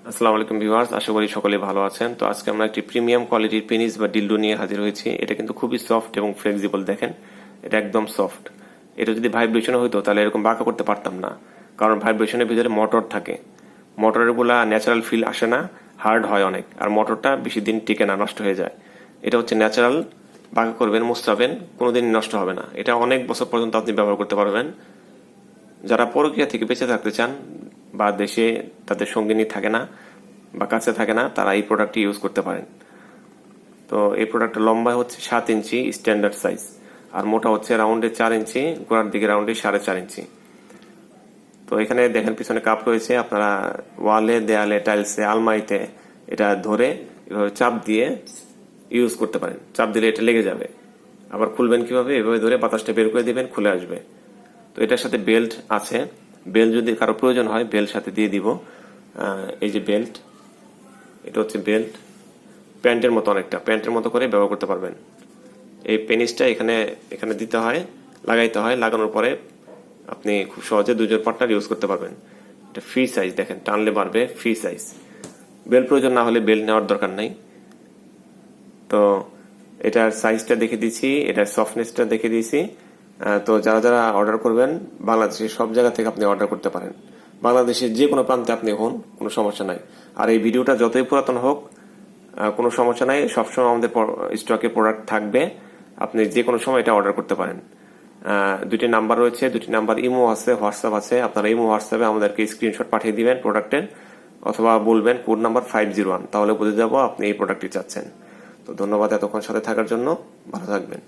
আসসালামু আলাইকুম ভিউয়ার্স, আশা করি সকলে ভালো আছেন। তো আজকে আমরা একটি প্রিমিয়াম কোয়ালিটির পেনিস বা ডিলডো নিয়ে হাজির হয়েছি। এটা কিন্তু খুবই সফট এবং ফ্লেক্সিবল। দেখেন, এটা একদম সফট। এটা যদি ভাইব্রেশন হইতো তাহলে এরকম বাঁকা করতে পারতাম না, কারণ ভাইব্রেশনের ভিতরে মোটর থাকে। মোটরের গুলা ন্যাচারাল ফিল আসে না, হার্ড হয় অনেক, আর মোটরটা বেশি দিন টিকে না, নষ্ট হয়ে যায়। এটা হচ্ছে ন্যাচারাল, বাঁকা করবেন, মুচড়াবেন, কোনোদিন নষ্ট হবে না। এটা অনেক বছর পর্যন্ত আপনি ব্যবহার করতে পারবেন। যারা পরকীয়া থেকে বেঁচে থাকতে চান বা দেশে তাদের সঙ্গিনী থাকে না বা কাছে থাকে না, তারা এই প্রোডাক্টটি ইউজ করতে পারেন। তো এই প্রোডাক্টের লম্বা হচ্ছে 7 ইঞ্চি স্ট্যান্ডার্ড সাইজ, আর মোটা হচ্ছে রাউন্ডে 4 ইঞ্চি, গোড়ার দিকে রাউন্ডে 4.5 ইঞ্চি। তো এখানে দেখেন পিছনে কাপ রয়েছে। আপনারা ওয়ালে, দেয়ালে, টাইলসে, আলমারিতে এটা ধরে এভাবে চাপ দিয়ে ইউজ করতে পারেন। চাপ দিলে এটা লেগে যাবে। আবার খুলবেন কিভাবে? এভাবে ধরে বাতাসটা বের করে দিবেন, খুলে আসবে। তো এটার সাথে বেল্ট আছে। বেল্ট যদি কারো প্রয়োজন হয় বেল্ট সাথে দিয়ে দিব। এই যে বেল্ট, এটা হচ্ছে বেল্ট। প্যান্টের মতো, অনেকটা প্যান্টের মতো করে ব্যবহার করতে পারবেন। এই পেনিসটা এখানে এখানে দিতে হয়, লাগাইতে হয়। লাগানোর পরে আপনি খুব সহজে দুজন পার্টনার ইউজ করতে পারবেন। এটা ফ্রি সাইজ, দেখেন টানলে বাড়বে, ফ্রি সাইজ। বেল্ট প্রয়োজন না হলে বেল্ট নেওয়ার দরকার নাই। তো এটার সাইজটা দেখে দিয়েছি, এটার সফটনেসটা দেখে দিয়েছি। তো যারা যারা অর্ডার করবেন, বাংলাদেশের সব জায়গা থেকে আপনি অর্ডার করতে পারেন। বাংলাদেশের যে কোনো প্রান্তে আপনি হন, কোনো সমস্যা নাই। আর এই ভিডিওটা যতই পুরাতন হোক, কোনো সমস্যা নাই, সবসময় আমাদের স্টকে প্রোডাক্ট থাকবে। আপনি যে কোনো সময় এটা অর্ডার করতে পারেন। দুটি নাম্বার রয়েছে, দুটি নাম্বার ইমো আছে, হোয়াটসঅ্যাপ আছে। আপনারা ইমো, হোয়াটসঅ্যাপে আমাদেরকে স্ক্রিনশট পাঠিয়ে দিবেন প্রোডাক্টের, অথবা বলবেন কোড নাম্বার 501, তাহলে বুঝে যাবো আপনি এই প্রোডাক্টটি চাচ্ছেন। তো ধন্যবাদ এতক্ষণ সাথে থাকার জন্য। ভালো থাকবেন।